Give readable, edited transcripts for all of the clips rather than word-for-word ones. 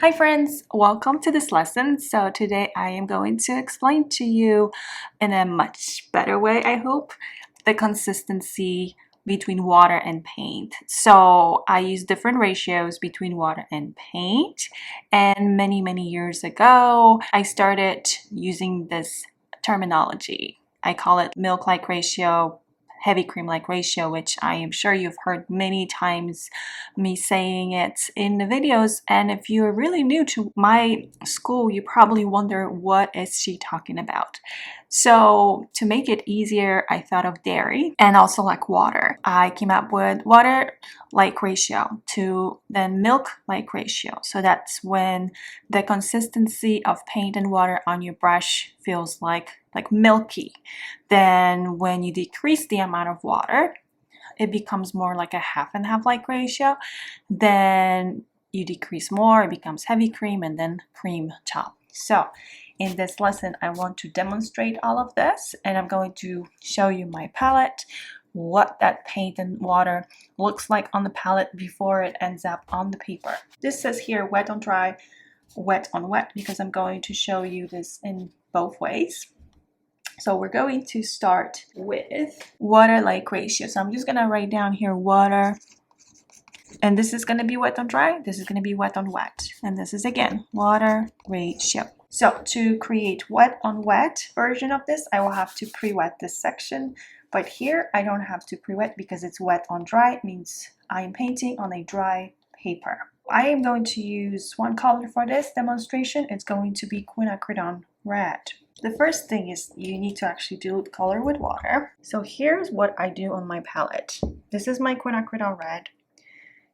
Hi friends, welcome to this lesson. So today I am going to explain to you in a much better way, I hope, the consistency between water and paint. So I use different ratios between water and paint, and many years ago I started using this terminology. I call it milk-like ratio, heavy cream-like ratio, which I am sure you've heard many times me saying it in the videos. And if you're really new to my school, you probably wonder, what is she talking about? So to make it easier, I thought of dairy and also like water. I came up with water-like ratio to then milk-like ratio. So that's when the consistency of paint and water on your brush feels like milky. Then when you decrease the amount of water, it becomes more like a half and half like ratio. Then you decrease more, it becomes heavy cream, and then cream top. So in this lesson, I want to demonstrate all of this, and I'm going to show you my palette, what that paint and water looks like on the palette before it ends up on the paper. This says here wet on dry, wet on wet, because I'm going to show you this in both ways. So we're going to start with water-like ratio. So I'm just gonna write down here water, and this is gonna be wet on dry, this is gonna be wet on wet, and this is again water ratio. So to create wet on wet version of this, I will have to pre-wet this section, but here I don't have to pre-wet because it's wet on dry. It means I am painting on a dry paper. I am going to use one color for this demonstration. It's going to be quinacridone red. The first thing is you need to actually dilute color with water. So here's what I do on my palette. This is my quinacridone red.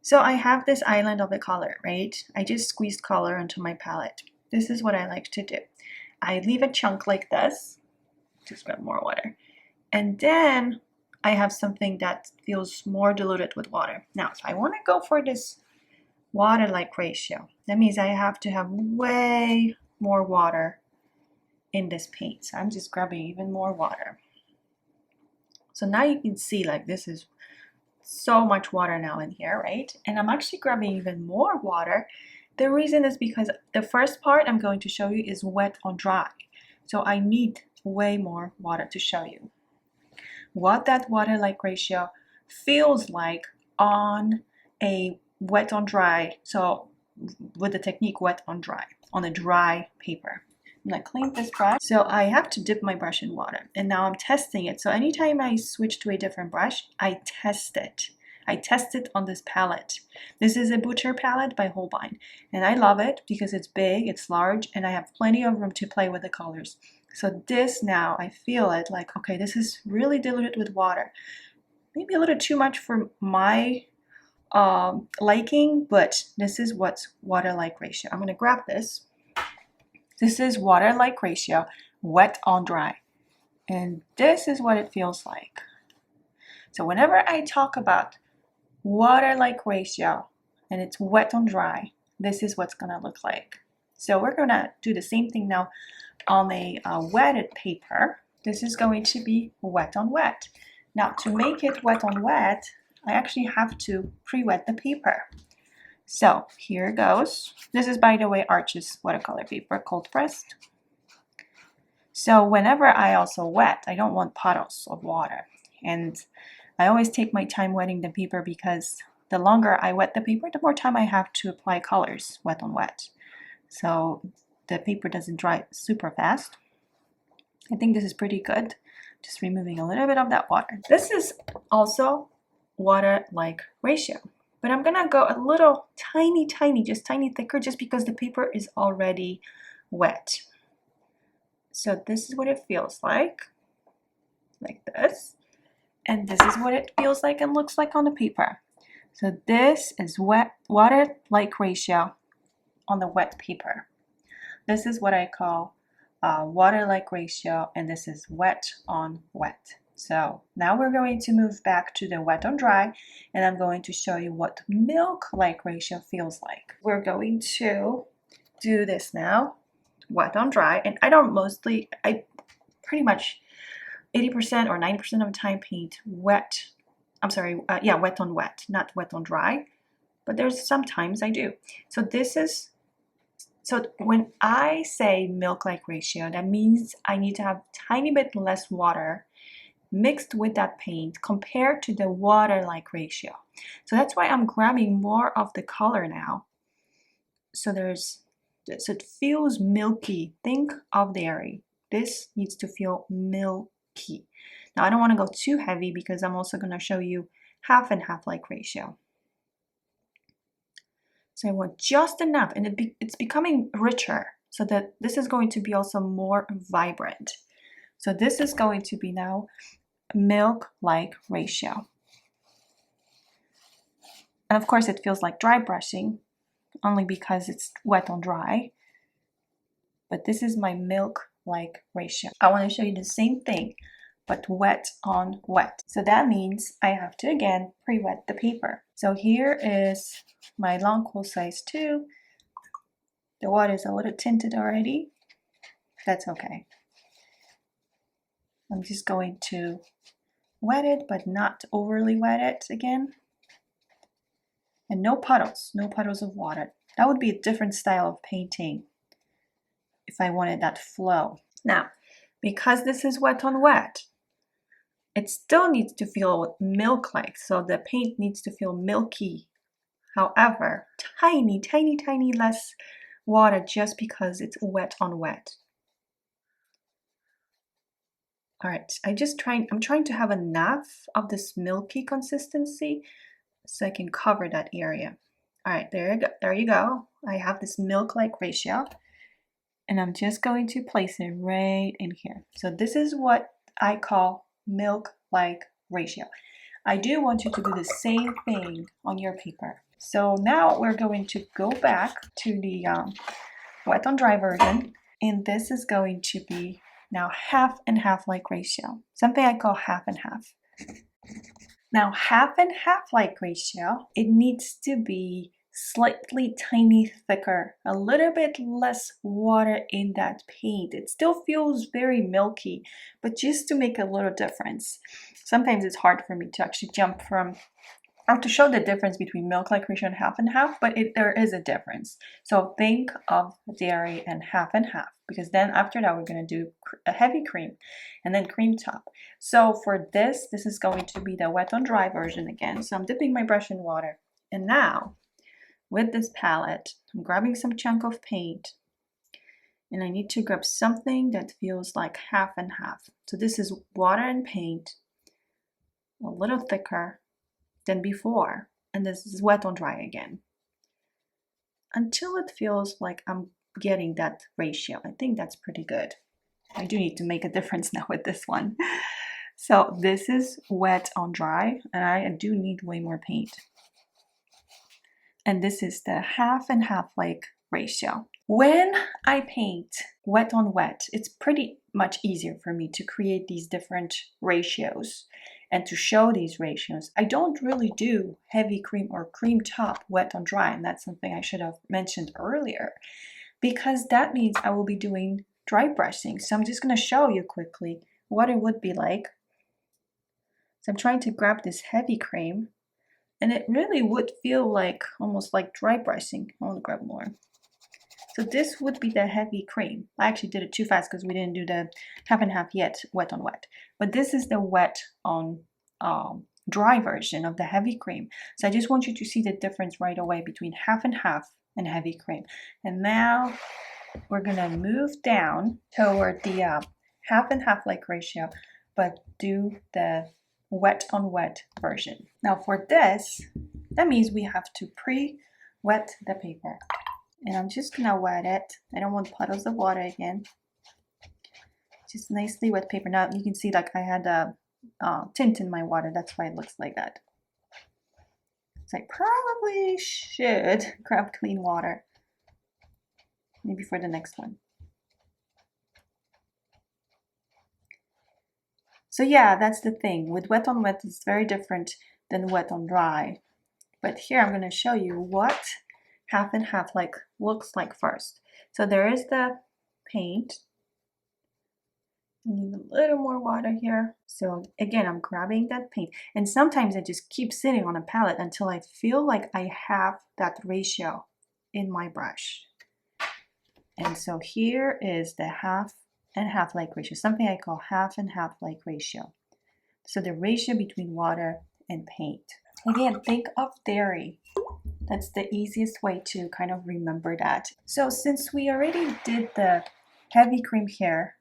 So I have this island of the color, right? I just squeezed color onto my palette. This is what I like to do. I leave a chunk like this. Just grab more water. And then I have something that feels more diluted with water. Now, if I want to go for this water-like ratio, that means I have to have way more water in this paint. So I'm just grabbing even more water. So now you can see like this is so much water now in here, right? And I'm actually grabbing even more water. The reason is because the first part I'm going to show you is wet on dry. So I need way more water to show you what that water-like ratio feels like on a wet on dry. So with the technique wet on dry, on a dry paper. I'm gonna clean this brush. So I have to dip my brush in water, and now I'm testing it. So anytime I switch to a different brush, I test it. I test it on this palette. This is a Butcher palette by Holbein, and I love it because it's big, it's large, and I have plenty of room to play with the colors. So this now, I feel it like, okay, this is really diluted with water. Maybe a little too much for my liking, but this is what's water-like ratio. I'm gonna grab this. This is water-like ratio, wet on dry. And this is what it feels like. So whenever I talk about water-like ratio and it's wet on dry, this is what's gonna look like. So we're gonna do the same thing now on a wetted paper. This is going to be wet on wet. Now to make it wet on wet, I actually have to pre-wet the paper. So here it goes. This is, by the way, Arch's watercolor paper, cold pressed. So whenever I also wet, I don't want puddles of water. And I always take my time wetting the paper because the longer I wet the paper, the more time I have to apply colors wet on wet. So the paper doesn't dry super fast. I think this is pretty good. Just removing a little bit of that water. This is also water-like ratio. But I'm gonna go a little tiny, just tiny thicker just because the paper is already wet. So this is what it feels like this. And this is what it feels like and looks like on the paper. So this is water-like ratio on the wet paper. This is what I call water-like ratio, and this is wet on wet. So now we're going to move back to the wet on dry, and I'm going to show you what milk-like ratio feels like. We're going to do this now, wet on dry, and I pretty much 80% or 90% of the time paint wet. Wet on wet, not wet on dry, but there's sometimes I do. So this is So when I say milk-like ratio, that means I need to have tiny bit less water mixed with that paint compared to the water-like ratio. So that's why I'm grabbing more of the color now. So it feels milky. Think of dairy. This needs to feel milky. Now I don't want to go too heavy because I'm also going to show you half and half like ratio. So I want just enough, and it's becoming richer, so that this is going to be also more vibrant. So this is going to be now milk-like ratio. And of course it feels like dry brushing, only because it's wet on dry. But this is my milk-like ratio. I want to show you the same thing, but wet on wet. So that means I have to again pre-wet the paper. So here is my long quill size 2. The water is a little tinted already. That's okay. I'm just going to wet it, but not overly wet it again. And no puddles of water. That would be a different style of painting if I wanted that flow. Now, because this is wet on wet, it still needs to feel milk-like, so the paint needs to feel milky. However, tiny, tiny, tiny less water just because it's wet on wet. All right, I'm trying to have enough of this milky consistency so I can cover that area. All right, there you go. I have this milk-like ratio, and I'm just going to place it right in here. So this is what I call milk-like ratio. I do want you to do the same thing on your paper. So now we're going to go back to the wet on dry version, and this is going to be now half and half like ratio, something I call half and half. Now half and half like ratio, it needs to be slightly tiny thicker, a little bit less water in that paint. It still feels very milky, but just to make a little difference. Sometimes it's hard for me to actually jump from or to show the difference between milk-like ratio and half, but there is a difference. So think of dairy and half, because then after that we're going to do a heavy cream and then cream top. So for this is going to be the wet on dry version again. So I'm dipping my brush in water, and now with this palette I'm grabbing some chunk of paint, and I need to grab something that feels like half and half. So this is water and paint, a little thicker than before, and this is wet on dry again, until it feels like I'm getting that ratio. I think that's pretty good. I do need to make a difference now with this one. So this is wet on dry, and I do need way more paint. And this is the half and half like ratio. When I paint wet on wet, it's pretty much easier for me to create these different ratios and to show these ratios. I don't really do heavy cream or cream top wet on dry, and that's something I should have mentioned earlier, because that means I will be doing dry brushing. So I'm just going to show you quickly what it would be like. So I'm trying to grab this heavy cream, and it really would feel like almost like dry brushing. I want to grab more. So this would be the heavy cream. I actually did it too fast because we didn't do the half and half yet, wet on wet. But this is the wet on dry version of the heavy cream. So I just want you to see the difference right away between half and heavy cream. And now we're gonna move down toward the half and half like ratio, but do the wet on wet version. Now for this, that means we have to pre-wet the paper. And I'm just gonna wet it. I don't want puddles of water again. Just nicely wet paper. Now you can see like I had a tint in my water. That's why it looks like that. So I probably should grab clean water. Maybe for the next one. So yeah, that's the thing. With wet on wet, it's very different than wet on dry. But here I'm gonna show you what half and half like looks like first. So there is the paint. I need a little more water here. So again, I'm grabbing that paint, and sometimes I just keep sitting on a palette until I feel like I have that ratio in my brush. And so here is the half and half like ratio, something I call half and half like ratio. So the ratio between water and paint. Again, think of dairy. That's the easiest way to kind of remember that. So since we already did the heavy cream here,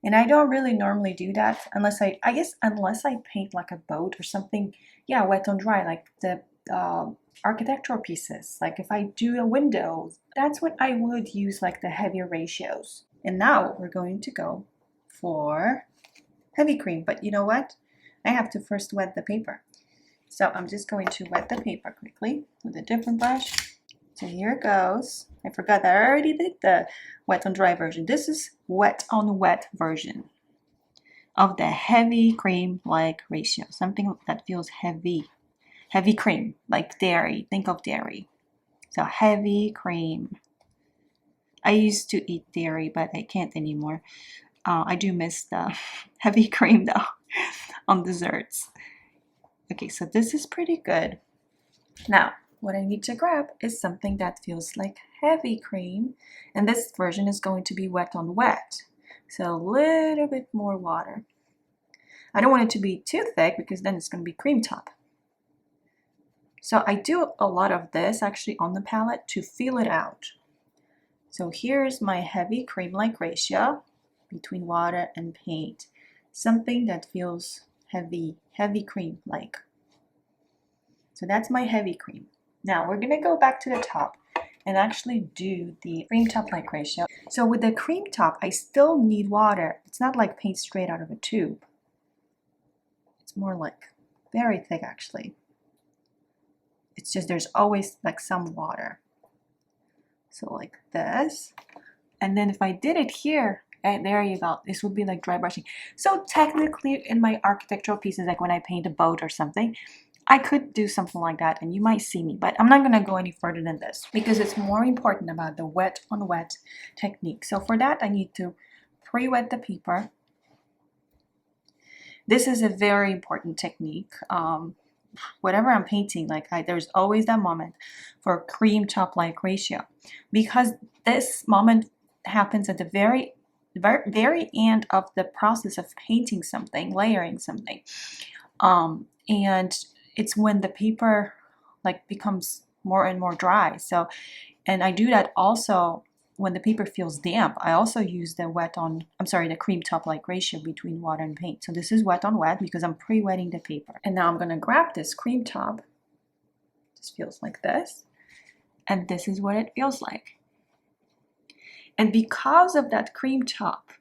and I don't really normally do that unless unless I paint like a boat or something, yeah, wet on dry, like the architectural pieces. Like if I do a window, that's when I would use like the heavier ratios. And now we're going to go for heavy cream. But you know what? I have to first wet the paper. So I'm just going to wet the paper quickly with a different brush. So here it goes. I forgot that I already did the wet on dry version. This is wet on wet version of the heavy cream like ratio. Something that feels heavy. Heavy cream, like dairy. Think of dairy. So heavy cream. I used to eat dairy, but I can't anymore. I do miss the heavy cream though on desserts. Okay, so this is pretty good. Now, what I need to grab is something that feels like heavy cream, and this version is going to be wet on wet. So a little bit more water. I don't want it to be too thick because then it's going to be cream top. So I do a lot of this actually on the palette to feel it out. So here's my heavy cream-like ratio between water and paint. Something that feels heavy cream-like. So that's my heavy cream. Now we're gonna go back to the top and actually do the cream top-like ratio. So with the cream top, I still need water. It's not like paint straight out of a tube. It's more like very thick actually. It's just there's always like some water. So like this. And then if I did it here, there you go. This would be like dry brushing. So technically in my architectural pieces, like when I paint a boat or something, I could do something like that and you might see me, but I'm not gonna go any further than this because it's more important about the wet on wet technique. So for that, I need to pre-wet the paper. This is a very important technique. Whatever I'm painting, like there's always that moment for cream top-like ratio because this moment happens at the very end of the process of painting something, layering something. And it's when the paper like becomes more and more dry. So, and I do that also when the paper feels damp. I also use the cream top-like ratio between water and paint. So this is wet on wet because I'm pre-wetting the paper. And now I'm gonna grab this cream top. This feels like this. And this is what it feels like. And because of that cream top,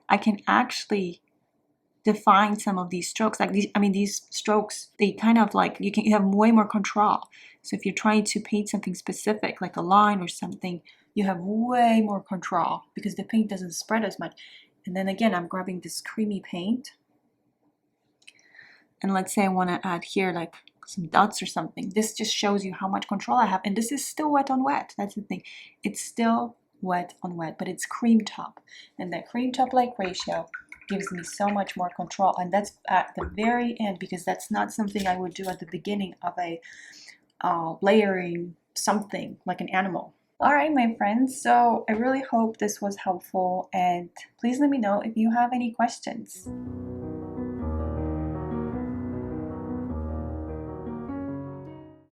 I can actually define some of these strokes. Like these strokes, they kind of like, you have way more control. So if you're trying to paint something specific, like a line or something, you have way more control because the paint doesn't spread as much. And then again, I'm grabbing this creamy paint. And let's say I want to add here like some dots or something. This just shows you how much control I have. And this is still wet on wet. That's the thing. It's still wet on wet, but it's cream top. And that cream top-like ratio gives me so much more control. And that's at the very end because that's not something I would do at the beginning of a layering something like an animal. All right, my friends, so I really hope this was helpful and please let me know if you have any questions.